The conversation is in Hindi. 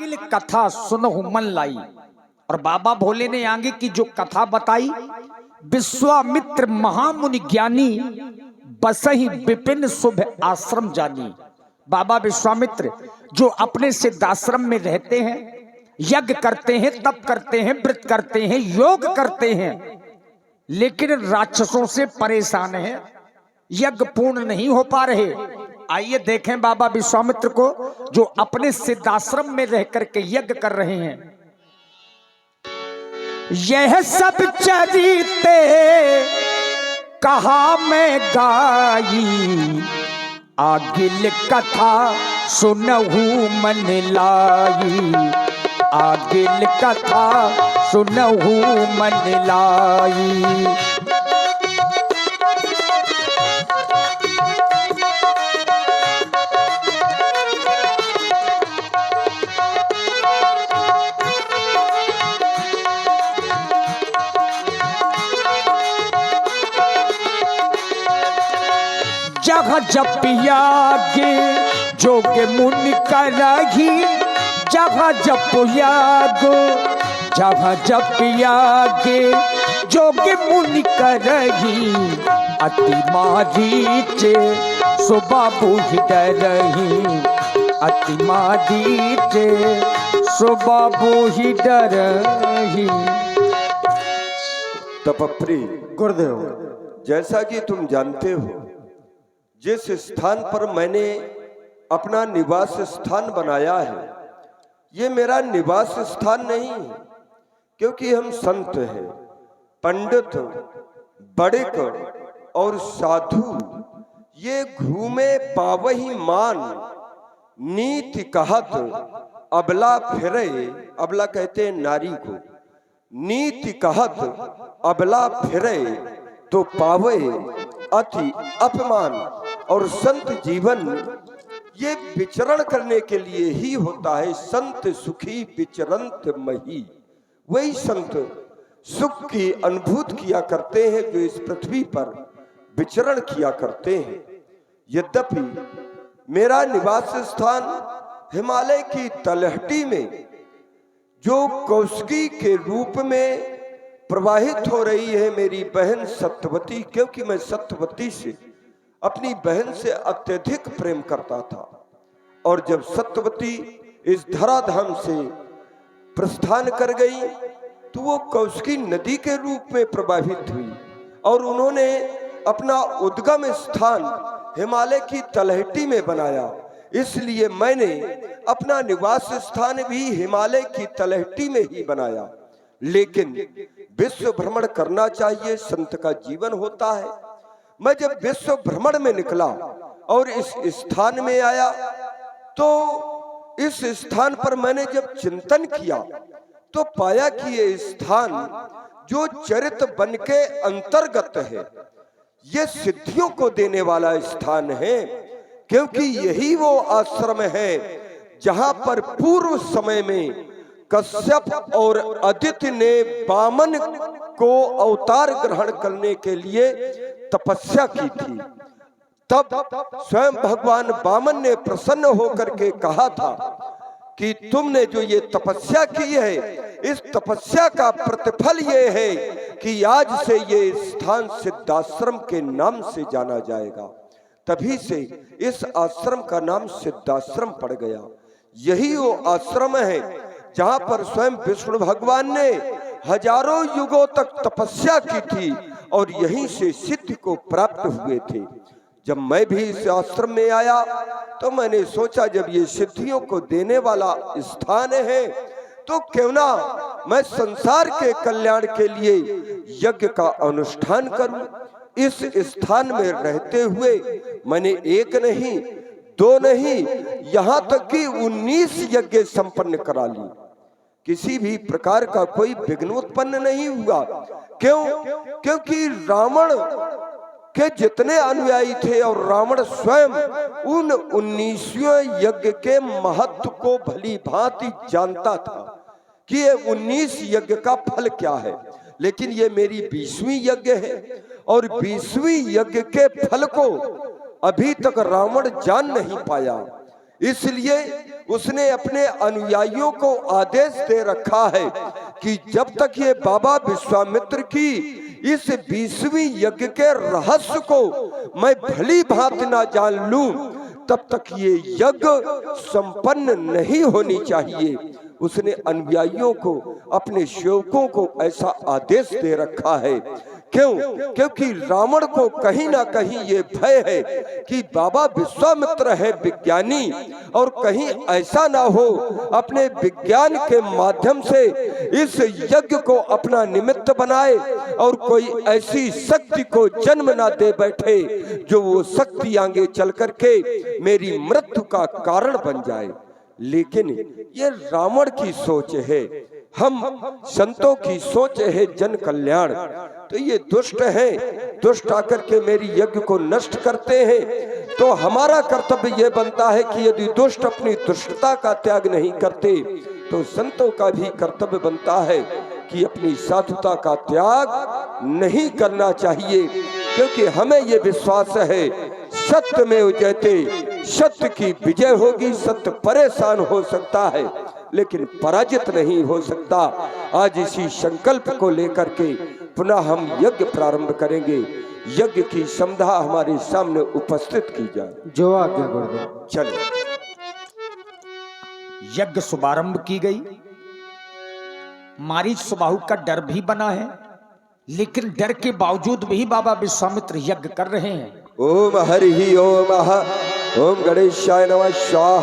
अगिल कथा सुनहु मन लाई। और बाबा भोले ने आगे की जो कथा बताई, विश्वामित्र महामुनि ज्ञानी बसहि विपिन शुभ आश्रम जानी। बाबा विश्वामित्र जो अपने सिद्धाश्रम में रहते हैं, यज्ञ करते हैं, तप करते हैं, व्रत करते हैं, योग करते हैं, लेकिन राक्षसों से परेशान हैं, यज्ञ पूर्ण नहीं हो पा रहे। आइए देखें बाबा विश्वामित्र को जो अपने सिद्धाश्रम में रह करके यज्ञ कर रहे हैं। यह सब चरिते कहा मैं गाई, आगिल कथा सुनहु मन लाई, आगिल कथा सुनहु मन लाई। जहाँ जपियागे जोग मुनि करही, जहाँ जपियागो जहाँ जपियागे जोग मुनि करही, अति मारीचे सुबाबू ही डरही, अति मारीचे सुबाबू ही डरही। तपप्रिय गुरुदेव, जैसा कि तुम जानते हो, जिस स्थान पर मैंने अपना निवास स्थान बनाया है, ये मेरा निवास स्थान नहीं है, क्योंकि हम संत हैं, पंडित, बड़िक और साधु ये घूमे पावही मान, नीति कहत अबला फिरे। अबला कहते हैं नारी को। नीति कहत अबला फिरे तो पावे अति अपमान। और संत जीवन ये विचरण करने के लिए ही होता है। संत सुखी विचरंत मही। वही संत सुख की अनुभूति किया करते हैं जो इस पृथ्वी पर विचरण किया करते हैं। यद्यपि मेरा निवास स्थान हिमालय की तलहटी में जो कौशिकी के रूप में प्रवाहित हो रही है मेरी बहन सत्यवती, क्योंकि मैं सत्यवती से अपनी बहन से अत्यधिक प्रेम करता था। और जब सत्यवती इस धराधाम से प्रस्थान कर गई तो वो कौशिकी नदी के रूप में प्रभावित हुई और उन्होंने अपना उद्गम स्थान हिमालय की तलहटी में बनाया। इसलिए मैंने अपना निवास स्थान भी हिमालय की तलहटी में ही बनाया। लेकिन विश्व भ्रमण करना चाहिए, संत का जीवन होता है। मैं जब विश्व भ्रमण में निकला और इस स्थान में आया तो इस स्थान पर मैंने जब चिंतन किया तो पाया कि ये स्थान जो चरित वन के अंतर्गत है, ये सिद्धियों को देने वाला स्थान है, क्योंकि यही वो आश्रम है जहां पर पूर्व समय में कश्यप और अदिति ने वामन को अवतार ग्रहण करने के लिए तपस्या की थी। तब स्वयं भगवान वामन ने प्रसन्न होकर के कहा था कि तुमने जो ये तपस्या की है, इस तपस्या का प्रतिफल ये है कि आज से ये स्थान सिद्धाश्रम के नाम से जाना जाएगा। तभी से इस आश्रम का नाम सिद्धाश्रम पड़ गया। यही वो आश्रम है जहां पर स्वयं विष्णु भगवान ने हजारों युगों तक तपस्या की थी और यहीं से सिद्धि को प्राप्त हुए थे। जब मैं भी इस आश्रम में आया तो मैंने सोचा जब ये सिद्धियों को देने वाला स्थान है तो क्यों ना मैं संसार के कल्याण के लिए यज्ञ का अनुष्ठान करूं। इस स्थान में रहते हुए मैंने एक नहीं, दो नहीं, यहां तक कि 19 यज्ञ संपन्न करा ली। किसी भी प्रकार का कोई विघ्न उत्पन्न नहीं हुआ। क्यों? क्योंकि रावण के जितने अनुयायी थे और रावण स्वयं उन 19वें यज्ञ के महत्व को भली भांति जानता था कि ये 19 यज्ञ का फल क्या है। लेकिन ये मेरी 20वीं यज्ञ है और 20वीं यज्ञ के फल को अभी तक रावण जान नहीं पाया। इसलिए उसने अपने अनुयायियों को आदेश दे रखा है कि जब तक ये बाबा विश्वामित्र की इस 20वीं यज्ञ के रहस्य को मैं भली भांति ना जान लूं, तब तक ये यज्ञ संपन्न नहीं होनी चाहिए। उसने अनुयायियों को, अपने सेवकों को ऐसा आदेश दे रखा है। क्यों? क्योंकि रावण को कहीं ना कहीं ये भय है कि बाबा विश्वामित्र है विज्ञानी, और कहीं ऐसा ना हो अपने विज्ञान के माध्यम से इस यज्ञ को अपना निमित्त बनाए और कोई ऐसी शक्ति को जन्म ना दे बैठे जो वो शक्ति आगे चल करके मेरी मृत्यु का कारण बन जाए। लेकिन ये रावण की सोच है, हम संतों की सोच है जन कल्याण। तो ये दुष्ट है, दुष्ट आकर के मेरी यज्ञ को नष्ट करते हैं, तो हमारा कर्तव्य ये बनता है कि यदि दुष्ट अपनी दुष्टता का त्याग नहीं करते तो संतों का भी कर्तव्य बनता है कि अपनी साधुता का त्याग नहीं करना चाहिए। क्योंकि हमें ये विश्वास है सत्य में जयते, सत्य की विजय होगी। सत्य परेशान हो सकता है लेकिन पराजित नहीं हो सकता। आज इसी संकल्प को लेकर के पुनः हम यज्ञ प्रारंभ करेंगे। यज्ञ की समधा हमारे सामने उपस्थित की जाए। जो आज्ञा गुरुदेव। चलो, यज्ञ शुभारंभ की गई। मारीच सुबाहु का डर भी बना है, लेकिन डर के बावजूद भी बाबा विश्वामित्र यज्ञ कर रहे हैं। ओम हरि ओम ओम गणेशाय नमः स्वाहा।